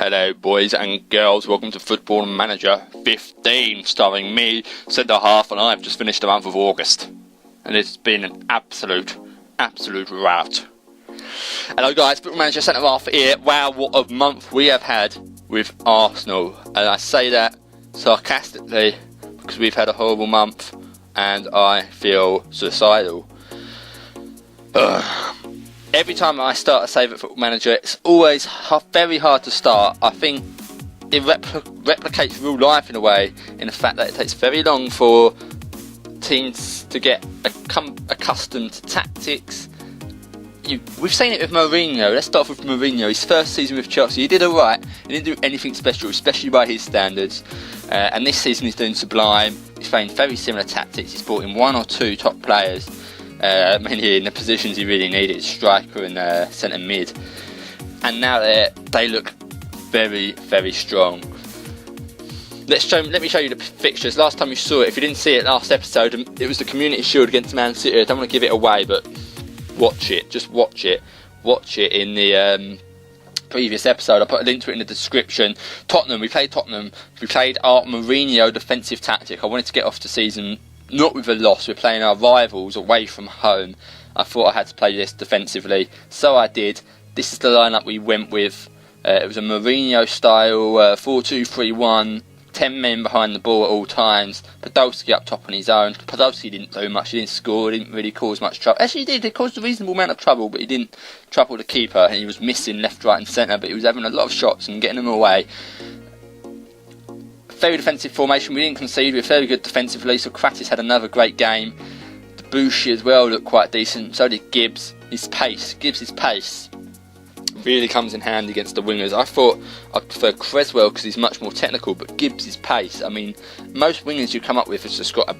Hello boys and girls, welcome to Football Manager 15, starring me, centre half, and I've just finished the month of August. And it's been an absolute rout. Hello guys, Football Manager centre half here. Wow, what a month we have had with Arsenal. And I say that sarcastically because we've had a horrible month and I feel suicidal. Every time I start a save at Football Manager, it's always very hard to start. I think it replicates real life in a way, in the fact that it takes very long for teams to get accustomed to tactics. We've seen it with Mourinho. Let's start off with Mourinho. His first season with Chelsea, he did alright. He didn't do anything special, especially by his standards. And this season he's doing sublime. He's playing very similar tactics. He's brought in one or two top players, mainly in the positions he really needed, striker and centre mid. And now they look very strong. Let me show you the fixtures. Last time you saw it, if you didn't see it last episode, it was the Community Shield against Man City. I don't want to give it away, but watch it. Just watch it. Watch it in the previous episode. I put a link to it in the description. We played our Mourinho defensive tactic. I wanted to get off the season not with a loss. We're playing our rivals away from home. I thought I had to play this defensively, so I did. This is the lineup we went with. It was a Mourinho style 4-2-3-1. 10 men behind the ball at all times. Podolski up top on his own. Podolski didn't do much. He didn't score. He didn't really cause much trouble. Actually, he did. He caused a reasonable amount of trouble, but he didn't trouble the keeper. And he was missing left, right, and centre. But he was having a lot of shots and getting them away. Very defensive formation. We didn't concede. We were very good defensively. So Kratis had another great game. Debussy as well looked quite decent. So did Gibbs. His pace really comes in handy against the wingers. I thought I'd prefer Creswell because he's much more technical, but Gibbs' pace, I mean, most wingers you come up with has just got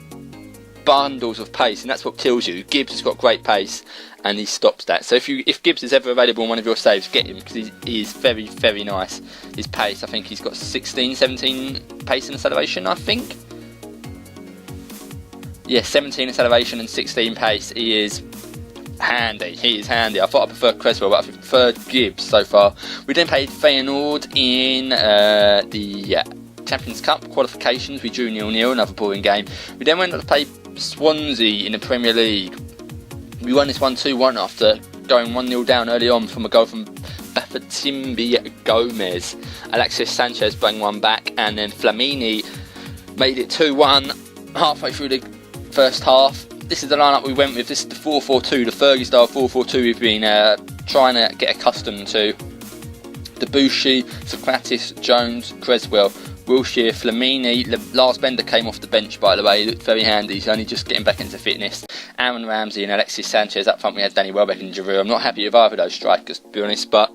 bundles of pace, and that's what kills you. Gibbs has got great pace and he stops that. So if Gibbs is ever available in one of your saves, get him, because he is very nice. His pace, I think he's got 17 pace and acceleration, I think. Yeah, 17 acceleration and 16 pace. He is handy. I thought I preferred Creswell, but I preferred Gibbs so far. We then played Feyenoord in the Champions Cup qualifications. We drew 0-0, another boring game. We then went to play Swansea in the Premier League. We won this 1-2-1 after going 1-0 down early on from a goal from Bafatimbi Gomez. Alexis Sanchez brought one back, and then Flamini made it 2-1 halfway through the first half. This is the lineup we went with. This is the 4-4-2, the Fergie style 4-4-2 we've been trying to get accustomed to. Debussy, Socrates, Jones, Creswell, Wilshere, Flamini. Lars Bender came off the bench, by the way. He looked very handy. He's only just getting back into fitness. Aaron Ramsey and Alexis Sanchez. Up front we had Danny Welbeck and Giroud. I'm not happy with either of those strikers, to be honest, but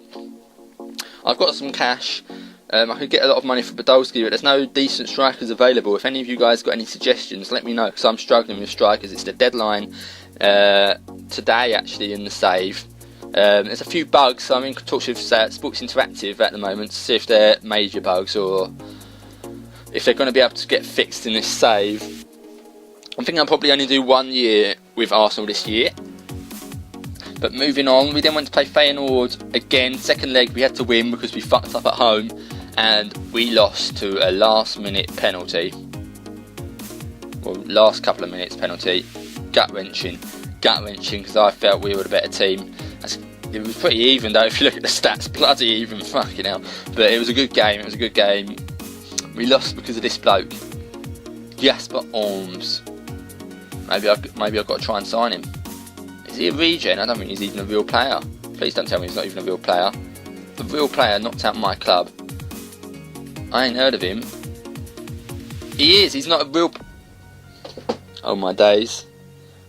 I've got some cash. I could get a lot of money for Podolski, but there's no decent strikers available. If any of you guys got any suggestions, let me know, because I'm struggling with strikers. It's the deadline today, actually, in the save. There's a few bugs, so I'm in talks with Sports Interactive at the moment to see if they're major bugs or if they're going to be able to get fixed in this save. I'm thinking I'll probably only do 1 year with Arsenal this year. But moving on, we then went to play Feyenoord again. Second leg we had to win because we fucked up at home and we lost to a last minute penalty. Well, last couple of minutes penalty. Gut wrenching because I felt we were the better team. It was pretty even though, if you look at the stats, bloody even, fucking hell. But it was a good game. We lost because of this bloke, Jasper Orms. Maybe I've got to try and sign him. Is he a regen? I don't think he's even a real player. Please don't tell me he's not even a real player. The real player knocked out my club. I ain't heard of him. He is. He's not a real. Oh my days!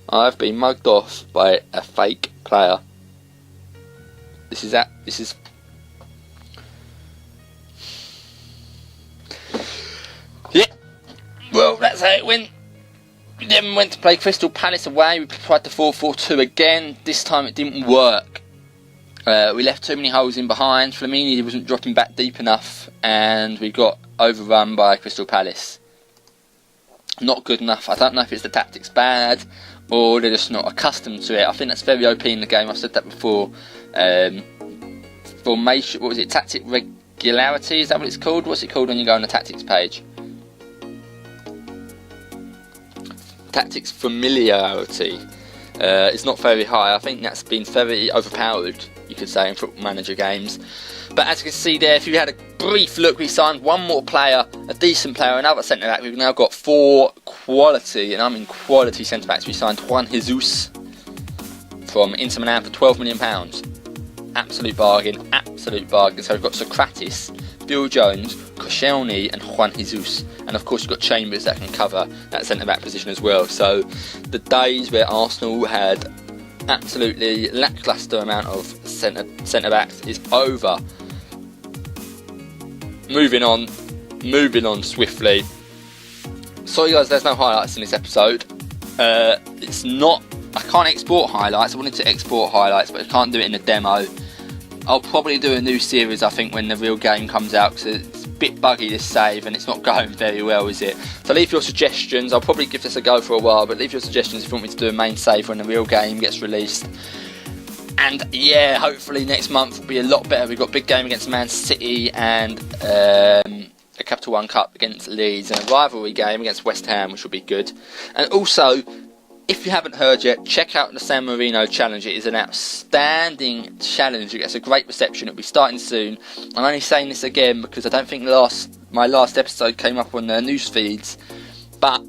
I've been mugged off by a fake player. This is. Yeah. Well, that's how it went. We then went to play Crystal Palace away. We tried the 4-4-2 again. This time it didn't work. We left too many holes in behind. Flamini wasn't dropping back deep enough, and we got overrun by Crystal Palace. Not good enough. I don't know if it's the tactics bad or they're just not accustomed to it. I think that's very OP in the game. I've said that before. Formation. What was it? Regularity, is that what it's called? What's it called when you go on the tactics page? Tactics familiarity. It's not very high. I think that's been very overpowered, you could say, in Football Manager games. But as you can see there, if you had a brief look, we signed one more player, a decent player, another centre-back. We've now got 4 quality, and I mean quality centre-backs. We signed Juan Jesus from Inter Milan for £12 million. Absolute bargain, absolute bargain. So we've got Socrates, Bill Jones, Koscielny and Juan Jesus. And of course you've got Chambers that can cover that centre-back position as well. So the days where Arsenal had absolutely lacklustre amount of centre-backs is over. Moving on swiftly. Sorry guys, there's no highlights in this episode. It's not, I can't export highlights. I wanted to export highlights, but I can't do it in the demo. I'll probably do a new series, I think, when the real game comes out, because it's a bit buggy, this save, and it's not going very well, is it? So leave your suggestions. I'll probably give this a go for a while, but leave your suggestions if you want me to do a main save when the real game gets released. And yeah, hopefully next month will be a lot better. We've got a big game against Man City and a Capital One Cup against Leeds, and a rivalry game against West Ham, which will be good. And also, if you haven't heard yet, check out the San Marino challenge. It is an outstanding challenge. It gets a great reception. It'll be starting soon. I'm only saying this again because I don't think my last episode came up on the news feeds. But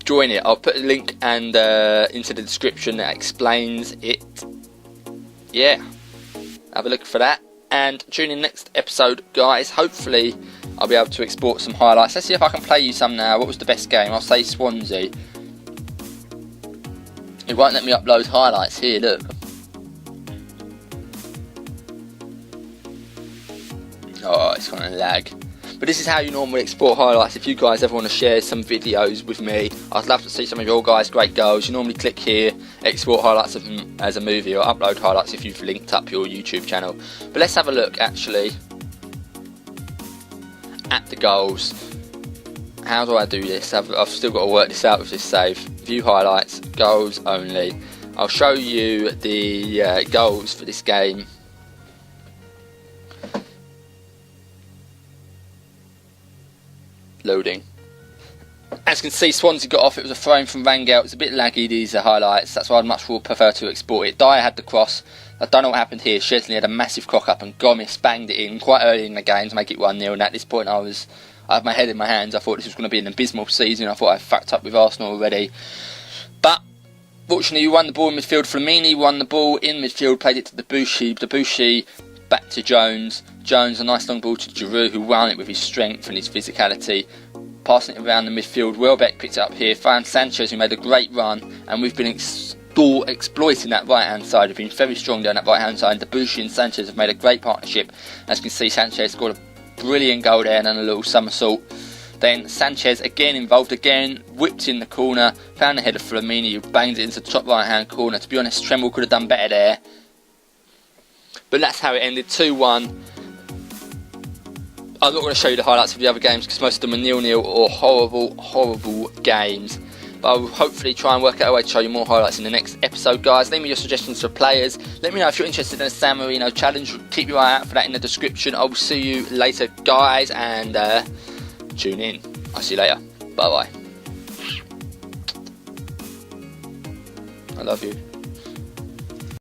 join it. I'll put a link and into the description that explains it. Yeah, have a look for that. And tune in next episode, guys. Hopefully I'll be able to export some highlights. Let's see if I can play you some now. What was the best game? I'll say Swansea. It won't let me upload highlights here, look. Oh, it's going to lag. But this is how you normally export highlights. If you guys ever want to share some videos with me, I'd love to see some of your guys' great goals. You normally click here, export highlights of them as a movie, or upload highlights if you've linked up your YouTube channel. But let's have a look, actually, at the goals. How do I do this? I've still got to work this out with this save. View highlights, goals only. I'll show you the goals for this game. Loading. As you can see, Swansea got off. It was a throw in from Rangel. It's a bit laggy, these are highlights. That's why I'd much more prefer to export it. Dyer had the cross. I don't know what happened here. Shesley had a massive cock up and Gomes banged it in quite early in the game to make it 1-0. And at this point I had my head in my hands. I thought this was going to be an abysmal season. I thought I fucked up with Arsenal already. But fortunately, we won the ball in midfield. Flamini won the ball in midfield, played it to Debuchy. Debuchy back to Jones. Jones, a nice long ball to Giroud, who won it with his strength and his physicality. Passing it around the midfield, Welbeck picked it up here. Found Sanchez, who made a great run, and we've been exploiting that right hand side. We've been very strong down that right hand side. Debuchy and Sanchez have made a great partnership. As you can see, Sanchez scored a brilliant goal there and a little somersault. Then Sanchez again involved again, whipped in the corner, found the head of Flamini, who banged it into the top right hand corner. To be honest, Tremble could have done better there. But that's how it ended, 2-1. I'm not going to show you the highlights of the other games because most of them are 0-0 or horrible, horrible games. But I will hopefully try and work out a way to show you more highlights in the next episode, guys. Leave me your suggestions for players. Let me know if you're interested in the San Marino challenge. Keep your eye out for that in the description. I will see you later, guys, and tune in. I'll see you later. Bye-bye. I love you.